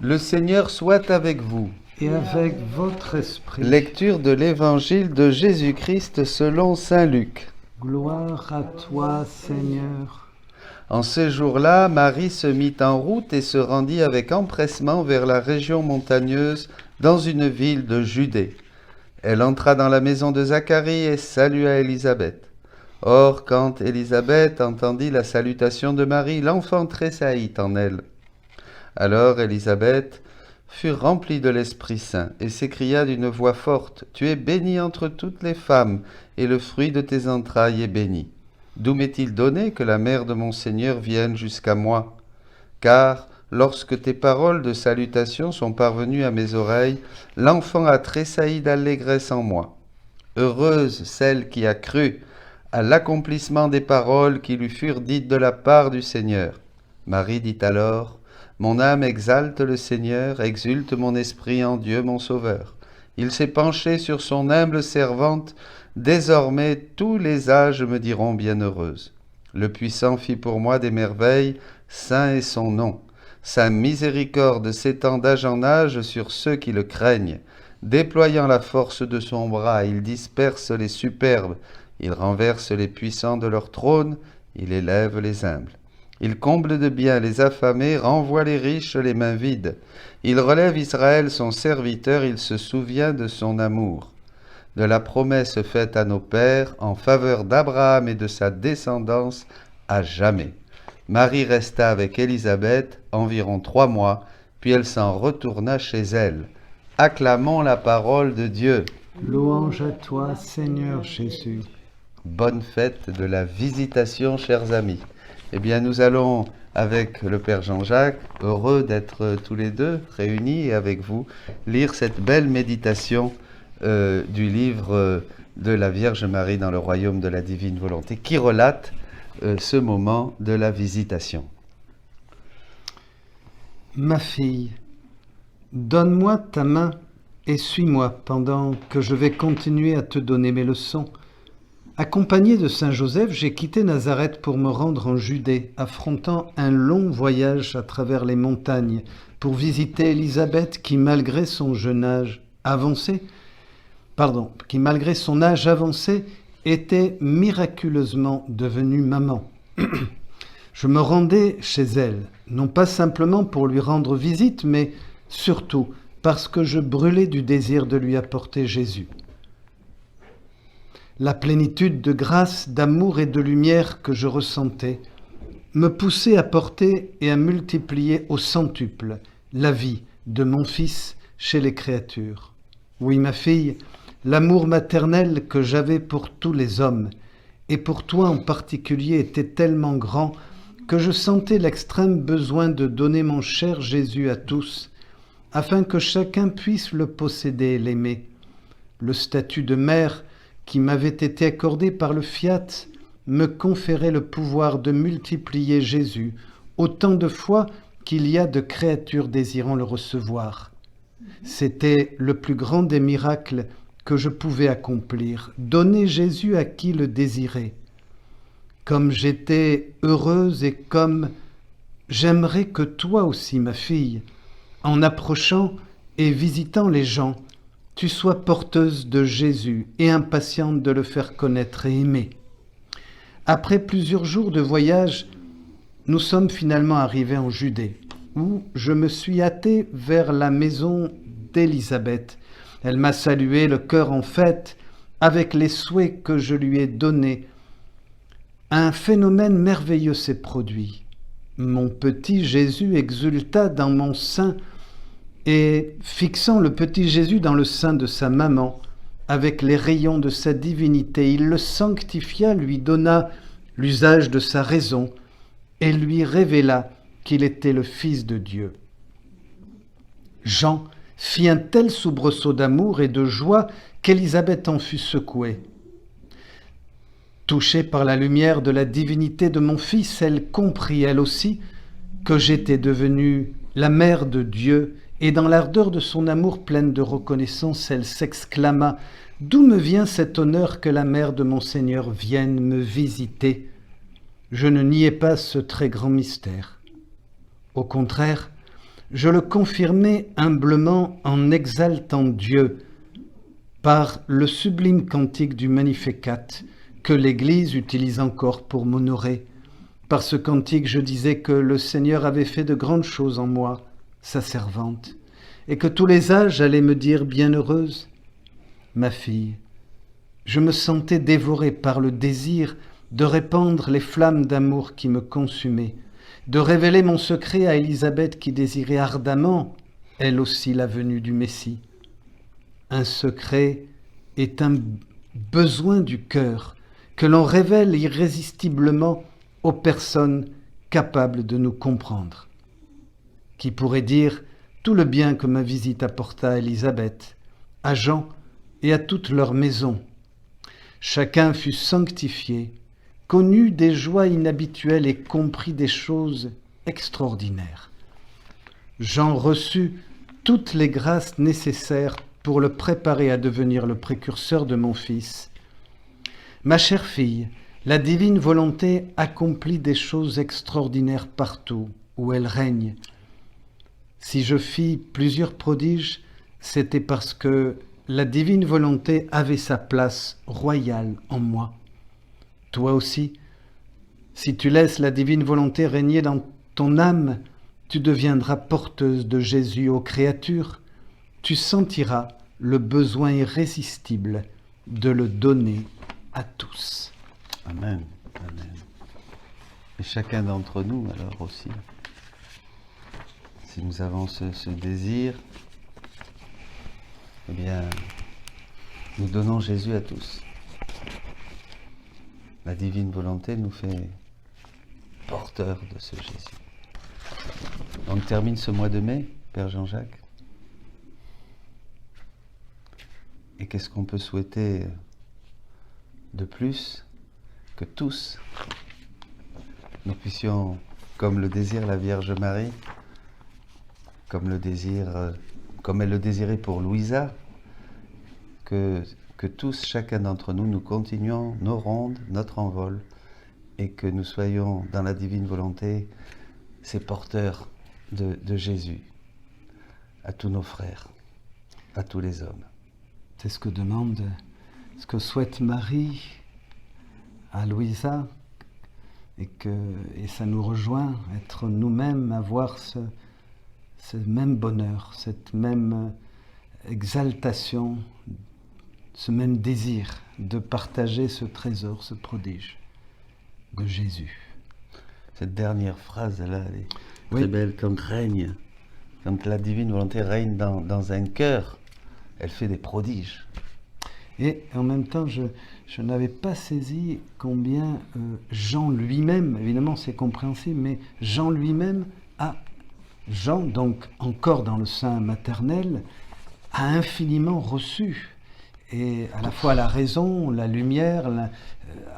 Le Seigneur soit avec vous. Et avec votre esprit. Lecture de l'Évangile de Jésus-Christ selon saint Luc. Gloire à toi, Seigneur. En ces jours-là, Marie se mit en route et se rendit avec empressement vers la région montagneuse dans une ville de Judée. Elle entra dans la maison de Zacharie et salua Élisabeth. Or, quand Élisabeth entendit la salutation de Marie, l'enfant tressaillit en elle. Alors Élisabeth fut remplie de l'Esprit Saint et s'écria d'une voix forte, « Tu es bénie entre toutes les femmes, et le fruit de tes entrailles est béni. D'où m'est-il donné que la mère de mon Seigneur vienne jusqu'à moi ? Car lorsque tes paroles de salutation sont parvenues à mes oreilles, l'enfant a tressailli d'allégresse en moi. Heureuse celle qui a cru à l'accomplissement des paroles qui lui furent dites de la part du Seigneur. » Marie dit alors, « Mon âme exalte le Seigneur, exulte mon esprit en Dieu mon Sauveur. Il s'est penché sur son humble servante, désormais tous les âges me diront bienheureuse. Le Puissant fit pour moi des merveilles, saint est son nom. Sa miséricorde s'étend d'âge en âge sur ceux qui le craignent. Déployant la force de son bras, il disperse les superbes, il renverse les puissants de leur trône, il élève les humbles. Il comble de bien les affamés, renvoie les riches les mains vides. Il relève Israël son serviteur, il se souvient de son amour, de la promesse faite à nos pères en faveur d'Abraham et de sa descendance à jamais. » Marie resta avec Élisabeth environ 3 mois, puis elle s'en retourna chez elle. Acclamons la parole de Dieu. Louange à toi, Seigneur Jésus. Bonne fête de la Visitation, chers amis. Eh bien, nous allons, avec le Père Jean-Jacques, heureux d'être tous les deux réunis et avec vous, lire cette belle méditation du livre de la Vierge Marie dans le royaume de la divine volonté, qui relate ce moment de la Visitation. Ma fille, donne-moi ta main et suis-moi pendant que je vais continuer à te donner mes leçons. Accompagné de Saint Joseph, j'ai quitté Nazareth pour me rendre en Judée, affrontant un long voyage à travers les montagnes pour visiter Élisabeth qui, malgré son âge avancé, était miraculeusement devenue maman. Je me rendais chez elle, non pas simplement pour lui rendre visite, mais surtout parce que je brûlais du désir de lui apporter Jésus. La plénitude de grâce, d'amour et de lumière que je ressentais me poussait à porter et à multiplier au centuple la vie de mon Fils chez les créatures. Oui, ma fille, l'amour maternel que j'avais pour tous les hommes, et pour toi en particulier, était tellement grand que je sentais l'extrême besoin de donner mon cher Jésus à tous, afin que chacun puisse le posséder et l'aimer. Le statut de mère qui m'avait été accordé par le fiat me conférait le pouvoir de multiplier Jésus autant de fois qu'il y a de créatures désirant le recevoir. C'était le plus grand des miracles que je pouvais accomplir, donner Jésus à qui le désirait. Comme j'étais heureuse et comme j'aimerais que toi aussi, ma fille, en approchant et visitant les gens, tu sois porteuse de Jésus et impatiente de le faire connaître et aimer. Après plusieurs jours de voyage, nous sommes finalement arrivés en Judée, où je me suis hâté vers la maison d'Élisabeth. Elle m'a salué, le cœur en fête, avec les souhaits que je lui ai donnés. Un phénomène merveilleux s'est produit. Mon petit Jésus exulta dans mon sein, et fixant le petit Jésus dans le sein de sa maman, avec les rayons de sa divinité, il le sanctifia, lui donna l'usage de sa raison et lui révéla qu'il était le Fils de Dieu. Jean fit un tel soubresaut d'amour et de joie qu'Élisabeth en fut secouée. Touchée par la lumière de la divinité de mon Fils, elle comprit, elle aussi, que j'étais devenue la mère de Dieu, et dans l'ardeur de son amour pleine de reconnaissance, elle s'exclama « D'où me vient cet honneur que la mère de mon Seigneur vienne me visiter ?» Je ne niais pas ce très grand mystère. Au contraire, je le confirmais humblement en exaltant Dieu par le sublime cantique du Magnificat que l'Église utilise encore pour m'honorer. Par ce cantique, je disais que le Seigneur avait fait de grandes choses en moi, sa servante, et que tous les âges allaient me dire bienheureuse. Ma fille, je me sentais dévoré par le désir de répandre les flammes d'amour qui me consumaient, de révéler mon secret à Élisabeth qui désirait ardemment, elle aussi, la venue du Messie. Un secret est un besoin du cœur que l'on révèle irrésistiblement aux personnes capables de nous comprendre. Qui pourrait dire tout le bien que ma visite apporta à Élisabeth, à Jean et à toute leur maison. Chacun fut sanctifié, connut des joies inhabituelles et comprit des choses extraordinaires. Jean reçut toutes les grâces nécessaires pour le préparer à devenir le précurseur de mon Fils. Ma chère fille, la divine volonté accomplit des choses extraordinaires partout où elle règne. Si je fis plusieurs prodiges, c'était parce que la divine volonté avait sa place royale en moi. Toi aussi, si tu laisses la divine volonté régner dans ton âme, tu deviendras porteuse de Jésus aux créatures. Tu sentiras le besoin irrésistible de le donner à tous. Amen. Amen. Et chacun d'entre nous, alors aussi, si nous avons ce désir, eh bien, nous donnons Jésus à tous. La divine volonté nous fait porteurs de ce Jésus. On termine ce mois de mai, Père Jean-Jacques. Et qu'est-ce qu'on peut souhaiter de plus que tous nous puissions, comme le désire la Vierge Marie, comme elle le désirait pour Louisa, que tous, chacun d'entre nous, nous continuions nos rondes, notre envol, et que nous soyons dans la divine volonté ces porteurs de Jésus à tous nos frères, à tous les hommes. C'est ce que souhaite Marie à Louisa, et ça nous rejoint, être nous-mêmes, avoir ce même bonheur, cette même exaltation, ce même désir de partager ce trésor, ce prodige de Jésus. Cette dernière phrase-là, elle est très belle. Quand la divine volonté règne dans un cœur, elle fait des prodiges. Et en même temps, je n'avais pas saisi combien Jean lui-même, évidemment c'est compréhensible, mais Jean lui-même Jean, donc encore dans le sein maternel, a infiniment reçu. Et à la fois la raison, la lumière,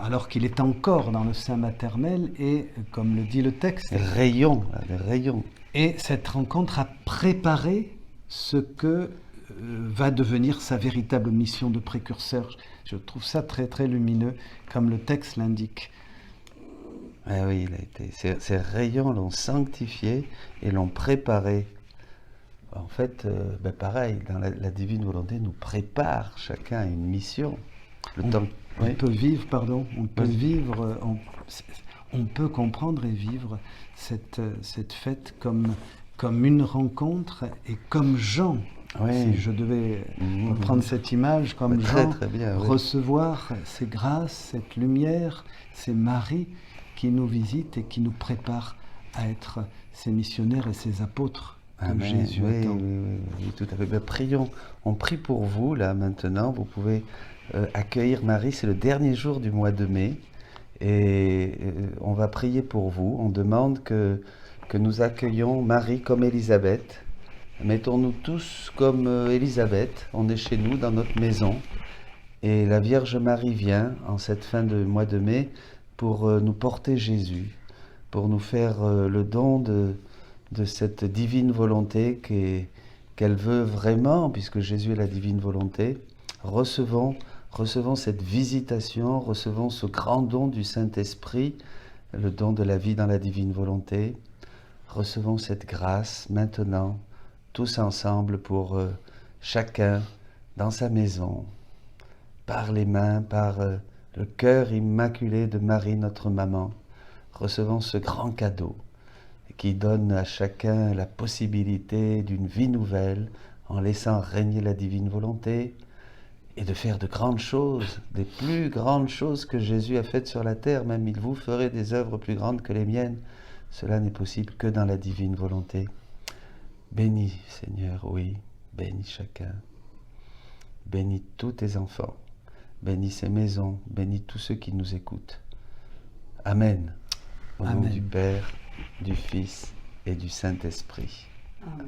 alors qu'il est encore dans le sein maternel, et comme le dit le texte... Les rayons. Et cette rencontre a préparé ce que va devenir sa véritable mission de précurseur. Je trouve ça très très lumineux, comme le texte l'indique. Ah oui, ces rayons l'ont sanctifié et l'ont préparé. En fait, pareil, dans la divine volonté nous prépare chacun à une mission. On peut vivre, on peut comprendre et vivre cette fête comme une rencontre et comme Jean. Oui. Si je devais reprendre cette image, comme Jean, très bien, recevoir ces grâces, cette lumière, ces Maries qui nous visitent et qui nous préparent à être ces missionnaires et ces apôtres que Jésus attend. Oui, tout à fait. Prions. On prie pour vous, là, maintenant. Vous pouvez accueillir Marie. C'est le dernier jour du mois de mai. Et on va prier pour vous. On demande que nous accueillions Marie comme Élisabeth. Mettons-nous tous comme Élisabeth. On est chez nous, dans notre maison. Et la Vierge Marie vient, en cette fin de mois de mai, pour nous porter Jésus, pour nous faire le don de cette divine volonté qu'elle veut vraiment, puisque Jésus est la divine volonté. Recevons cette visitation, recevons ce grand don du Saint-Esprit, le don de la vie dans la divine volonté. recevons cette grâce maintenant, tous ensemble pour chacun dans sa maison, par les mains, par le cœur immaculé de Marie, notre maman. Recevons ce grand cadeau qui donne à chacun la possibilité d'une vie nouvelle en laissant régner la divine volonté et de faire de grandes choses, des plus grandes choses que Jésus a faites sur la terre. Même il vous ferait des œuvres plus grandes que les miennes. Cela n'est possible que dans la divine volonté. Bénis, Seigneur, oui, bénis chacun. Bénis tous tes enfants. Bénis ces maisons. Bénis tous ceux qui nous écoutent. Amen. Au nom Amen. du Père, du Fils et du Saint-Esprit. Amen.